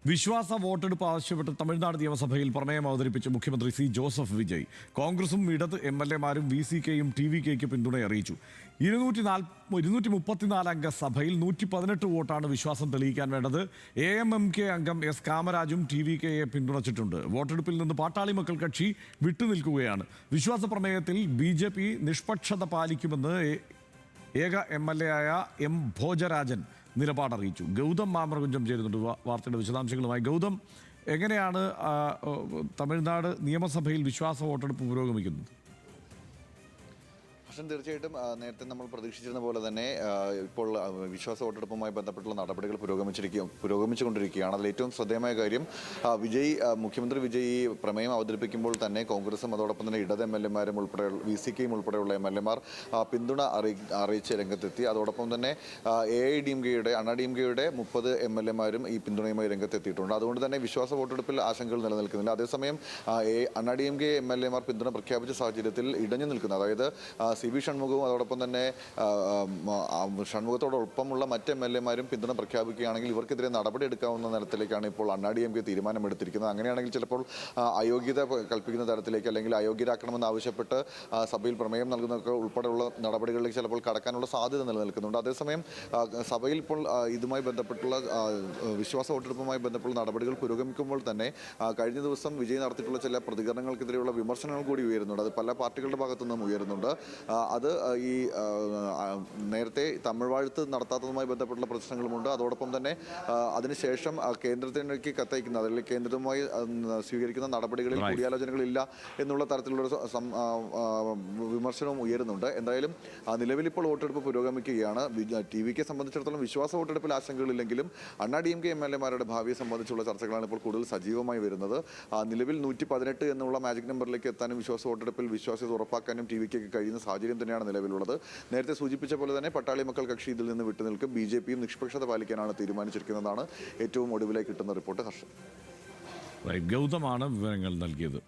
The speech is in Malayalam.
വിശ്വാസ വോട്ടെടുപ്പ് ആവശ്യപ്പെട്ട് തമിഴ്നാട് നിയമസഭയിൽ പ്രമേയം അവതരിപ്പിച്ച മുഖ്യമന്ത്രി സി ജോസഫ് വിജയ് കോൺഗ്രസും ഇടത് MLA-മാരും VCKയും TVKയ്ക്ക് പിന്തുണ അറിയിച്ചു. 234 അംഗ സഭയിൽ 118 വോട്ടാണ് വിശ്വാസം തെളിയിക്കാൻ വേണ്ടത്. AMMK അംഗം S കാമരാജും TVKയെ പിന്തുണച്ചിട്ടുണ്ട്. വോട്ടെടുപ്പിൽ നിന്ന് പാട്ടാളി മക്കൾ കക്ഷി വിട്ടുനിൽക്കുകയാണ്. വിശ്വാസ പ്രമേയത്തിൽ BJP നിഷ്പക്ഷത പാലിക്കുമെന്ന് ഏക MLA-ആയ M ഭോജരാജൻ നിലപാടറിയിച്ചു. ഗൗതം മാമർകുഞ്ചം ചേരുന്നുണ്ട് വാർത്തയുടെ വിശദാംശങ്ങളുമായി. ഗൗതം, എങ്ങനെയാണ് തമിഴ്നാട് നിയമസഭയിൽ വിശ്വാസ വോട്ടെടുപ്പ് പുരോഗമിക്കുന്നത്? തീർച്ചയായിട്ടും നേരത്തെ നമ്മൾ പ്രതീക്ഷിച്ചിരുന്ന പോലെ തന്നെ ഇപ്പോൾ വിശ്വാസ വോട്ടെടുപ്പുമായി ബന്ധപ്പെട്ടുള്ള നടപടികൾ പുരോഗമിച്ചുകൊണ്ടിരിക്കുകയാണ്. അതിൽ ഏറ്റവും ശ്രദ്ധേയമായ കാര്യം മുഖ്യമന്ത്രി വിജയ് പ്രമേയം അവതരിപ്പിക്കുമ്പോൾ തന്നെ കോൺഗ്രസും അതോടൊപ്പം തന്നെ ഇടത് MLA-മാരും ഉൾപ്പെടെ VCKയും ഉൾപ്പെടെയുള്ള MLA-മാർ പിന്തുണ അറിയിച്ച് രംഗത്തെത്തി. അതോടൊപ്പം തന്നെ AIDMKയുടെ അണ്ണാ DMKയുടെ 30 MLA-മാരും ഈ പിന്തുണയുമായി രംഗത്തെത്തിയിട്ടുണ്ട്. അതുകൊണ്ട് തന്നെ വിശ്വാസ വോട്ടെടുപ്പിൽ ആശങ്കകൾ നിലനിൽക്കുന്നില്ല. അതേസമയം അണ്ണാ DMK MLA-മാർ പിന്തുണ പ്രഖ്യാപിച്ച സാഹചര്യത്തിൽ ഇടഞ്ഞു നിൽക്കുന്നത്, അതായത് CB ഷൺമുഖവും അതോടൊപ്പം തന്നെ ഷൺമുഖത്തോടൊപ്പമുള്ള മറ്റ് MLA-മാരും പിന്തുണ പ്രഖ്യാപിക്കുകയാണെങ്കിൽ ഇവർക്കെതിരെ നടപടി എടുക്കാവുന്ന തരത്തിലേക്കാണ് ഇപ്പോൾ അണ്ണാ DMK തീരുമാനമെടുത്തിരിക്കുന്നത്. അങ്ങനെയാണെങ്കിൽ ചിലപ്പോൾ അയോഗ്യത കൽപ്പിക്കുന്ന തരത്തിലേക്ക് അല്ലെങ്കിൽ അയോഗ്യരാക്കണമെന്ന് ആവശ്യപ്പെട്ട് സഭയിൽ പ്രമേയം നൽകുന്നതൊക്കെ ഉൾപ്പെടെയുള്ള നടപടികളിലേക്ക് ചിലപ്പോൾ കടക്കാനുള്ള സാധ്യത നിലനിൽക്കുന്നുണ്ട്. അതേസമയം സഭയിൽ ഇപ്പോൾ ഇതുമായി ബന്ധപ്പെട്ടുള്ള വിശ്വാസ വോട്ടെടുപ്പുമായി ബന്ധപ്പെട്ടുള്ള നടപടികൾ പുരോഗമിക്കുമ്പോൾ തന്നെ കഴിഞ്ഞ ദിവസം വിജയ് നടത്തിയിട്ടുള്ള ചില പ്രതികരണങ്ങൾക്കെതിരെയുള്ള വിമർശനങ്ങൾ കൂടി ഉയരുന്നുണ്ട്. അത് പല പാർട്ടികളുടെ ഭാഗത്തു നിന്നും ഉയരുന്നുണ്ട്. അത് ഈ നേരത്തെ തമിഴ് വാഴ്ത്ത് നടത്താത്തതുമായി ബന്ധപ്പെട്ടുള്ള പ്രശ്നങ്ങളുമുണ്ട്. അതോടൊപ്പം തന്നെ അതിനുശേഷം കേന്ദ്രത്തിലേക്ക് കത്തയക്കുന്ന അല്ലെങ്കിൽ കേന്ദ്രവുമായി സ്വീകരിക്കുന്ന നടപടികളിൽ കൂടിയാലോചനകളില്ല എന്നുള്ള തരത്തിലുള്ള വിമർശനവും ഉയരുന്നുണ്ട്. എന്തായാലും നിലവിലിപ്പോൾ വോട്ടെടുപ്പ് പുരോഗമിക്കുകയാണ്. TVKയെ സംബന്ധിച്ചിടത്തോളം വിശ്വാസ വോട്ടെടുപ്പിൽ ആശങ്കകളില്ലെങ്കിലും അണ്ണാ DMK MLA-മാരുടെ ഭാവിയെ സംബന്ധിച്ചുള്ള ചർച്ചകളാണ് ഇപ്പോൾ കൂടുതൽ സജീവമായി വരുന്നത്. നിലവിൽ 118 എന്നുള്ള മാജിക് നമ്പറിലേക്ക് എത്താനും വിശ്വാസ വോട്ടെടുപ്പിൽ വിശ്വാസ്യത ഉറപ്പാക്കാനും TVKയ്ക്ക് കഴിയുന്ന സാഹചര്യം തന്നെയാണ് നിലവിലുള്ളത്. നേരത്തെ സൂചിപ്പിച്ച പോലെ തന്നെ പട്ടാളി മക്കൾ കക്ഷി ഇതിൽ നിന്ന് വിട്ടുനിൽക്കും. BJPയും നിഷ്പക്ഷത പാലിക്കാനാണ് തീരുമാനിച്ചിരിക്കുന്നതാണ് ഏറ്റവും ഒടുവിലേക്ക് കിട്ടുന്ന റിപ്പോർട്ട്. ഹർഷൻ, ഗൗതമാണ് വിവരങ്ങൾ നൽകിയത്.